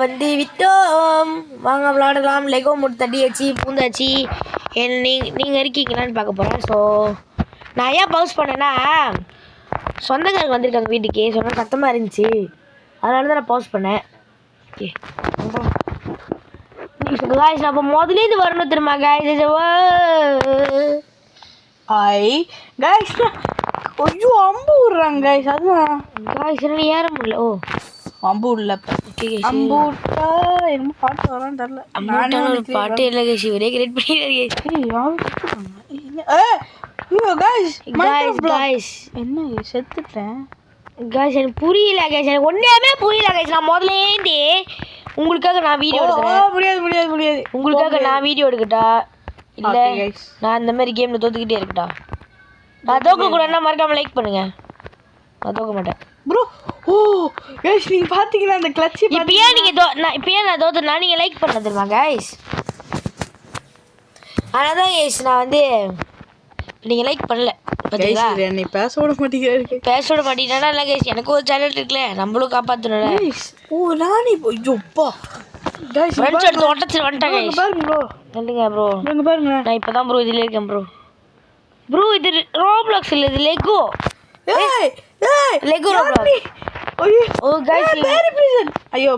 வந்து விட்டோம். வாங்க விளாடலாம். லெகோ முட்டு தட்டியாச்சு, பூந்தாச்சு. நீங்கள் இருக்கீங்களான்னு பார்க்க போகிறேன். ஸோ நான் ஏன் பவுஸ் பண்ணேன்னா சொந்தக்காரங்க வந்திருக்காங்க வீட்டுக்கு. சொன்னால் சத்தமாக இருந்துச்சு, அதனால தான் நான் பவுஸ் பண்ணேன். ஓகே காய்ஸ், அப்போ முதலேருந்து வரணும் தெரியுமா காய்ஸ்? காய்ஸ் ஐயோ அம்பு விடுறாங்க காய்ஸ். அதுதான் காய்ஸ் என்ன ஏற முடியல. ஓ அம்பு உள்ள அம்பு விட்டா என்ன பாட்டு வரான்னு தெரியல. நானே ஒரு பாட்டு இல்லை காய்ஸ், இவரே கிரியேட் பண்ணிடுறாரு. என்ன செத்துட்டேன் காய்ஸ், எனக்கு புரியல காய்ஸ், எனக்கு ஒன்றுமே புரியல காய்ஸ். நான் முதலேருந்தே உங்களுக்காக நான் வீடியோ எடுக்கிறேன். முடியாது உங்களுக்காக நான் வீடியோ எடுக்கட்டா இல்லை நான் இந்த மாதிரி கேமில் தோத்துக்கிட்டே இருக்கட்டா? நான் தோக்க கூடனா மறக்காம லைக் பண்ணுங்க. நான் தோக்க மாட்டேன் ப்ரோ. ஓ गाइस, நீங்க பாத்தீங்களா அந்த கிளட்ச்? இப்பயே நீங்க நான் தோத்துனா நீங்க லைக் பண்ண தெரியுமா गाइस? அதான் गाइस நான் வந்து நீங்க லைக் பண்ணல பாத்தீங்களா? நீ பேச விட மாட்டீங்க. பேச விட மாட்டீங்கன்னா இல்ல गाइस, எனக்கு ஒரு சேனல் இருக்குல, நம்மளும் காப்பாத்தணும்ல गाइस. ஓ நானே ஐயோப்பா गाइस ஃப்ரெண்ட்ஸ் எடுத்து ஒட்டச்சு வந்துட்டா गाइस. பாருங்க ப்ரோ, சொல்லுங்க ப்ரோ. இங்க பாருங்க, நான் இப்பதான் ப்ரோ இதுல இருக்கேன் ப்ரோ. ப்ரோ இது ரோப்ளாக்ஸ் இல்ல, இது லெகோ. ஏய் லெகோ ரோப்ளாக்ஸ். ஐயோ ஓ गाइस, பேரி ப்ளீஸ். ஐயோ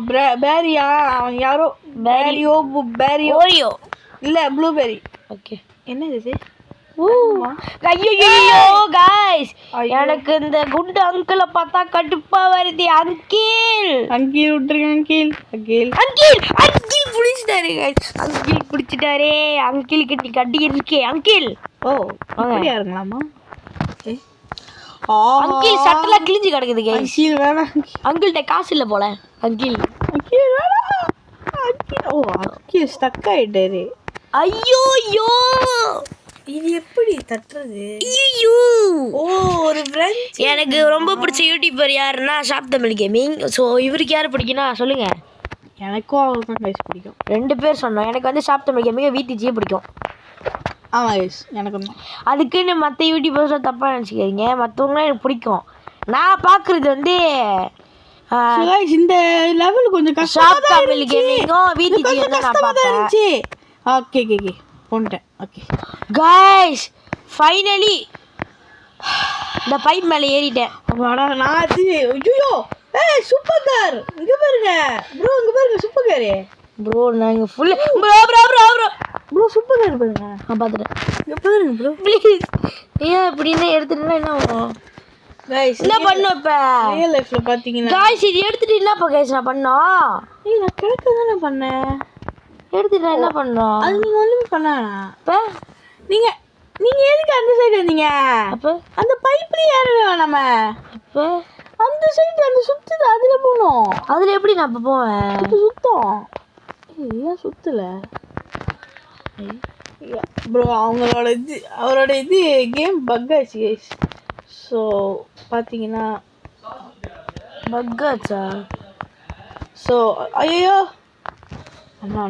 பேரியா? அவன் யாரோ பேரியோ ஓரியோ இல்ல ப்ளூபெரி. ஓகே என்ன இது? ஐயோ गाइस, எனக்கு இந்த குண்டு அங்கிளை பார்த்தா கடுப்பா வருது. அங்கிள் விட்டுருங்க. அங்கிள் பிடிச்சிட்டாரு गाइस. அங்கிள் பிடிச்சிட்டாரே. அங்கிள் கிட்ட கட்டி இருக்கே அங்கிள். ஓ அப்படியே இருங்களாமா? அங்கிள் சட்டெல்லாம் கிழிஞ்சு கிடக்குது गाइस. அங்கிள் வேணாம். அங்கிள்கிட்ட காசு இல்லை போல. அங்கிள் வேணாம். ஓ அங்கிள் ஸ்டக் ஆயிட்டாரு. ஐயோ இது எப்படி தட்டுறது? ஐயோ ஓ ஒரு ஃப்ரெண்ட். எனக்கு ரொம்ப பிடிச்ச யூடியூபர் யாருன்னா ஷாப் தமிழ் கேமிங். ஸோ இவருக்கு யார் பிடிக்கும்னா சொல்லுங்க. எனக்கும் அவருக்கு தான் கைஸ் பிடிக்கும். 2 பேர் சொன்னோம். எனக்கு வந்து ஷாப் தமிழ் கேமிங் வீட்டுச்சியே பிடிக்கும். ஆமாம் கைஸ் எனக்கும் தான். அதுக்குன்னு மற்ற யூடியூபர்ஸை தப்பாக நினச்சிக்கிறீங்க. மற்றவங்களாம் எனக்கு பிடிக்கும். நான் பார்க்குறது வந்து இந்த லெவல் கொஞ்சம் ஷாப் தமிழ் கேமிங்கும் வீட்டுச்சியும் தான் நான் பார்த்தேன். ஓகே போன்ட்டேன். ஓகே गाइस, ஃபைனலி இந்த பைப் மேலே ஏறிட்டேன். அப்பாடா நான் ஐயோ ஏய் சூப்பர் கார் இங்க பாருங்க ப்ரோ, இங்க பாருங்க சூப்பர் கார் ப்ரோ. நாங்க ஃபுல் ப்ரோ சூப்பர் கார் பாருங்க. நான் பார்த்துட்டேன். இங்க பாருங்க ப்ரோ ப்ளீஸ். ஏன் இப்படின்னா எடுத்துட்டா என்ன ஆகும் गाइस? என்ன பண்ணோம் இப்ப ரியல் லைஃப்ல பாத்தீங்கன்னா गाइस இது எடுத்துட்டு என்னப்பா गाइस நான் பண்ணோம்? ஏய் நான் கரெக்ட்டா தானே பண்ணேன். எடுத்துட்டு என்ன பண்ணோம்? அது நீங்க ஒண்ணுமே பண்ணானா? அப்ப நீங்க எதுக்கு அந்த சைடு வந்தீங்க? அப்ப அந்த பைப்ல ஏறவே வேணாம. அப்ப அந்த சைடு அந்த சுத்துது அதுல போணும். அதுல எப்படி நான் இப்ப போவேன்? இது சுத்தம். ஏன் சுத்தல ப்ரோ? அவரோட இது கேம் பக் ஆச்சு गाइस. ஸோ பார்த்தீங்கன்னா பக் ஆச்சா? ஸோ ஐயோ அம்மா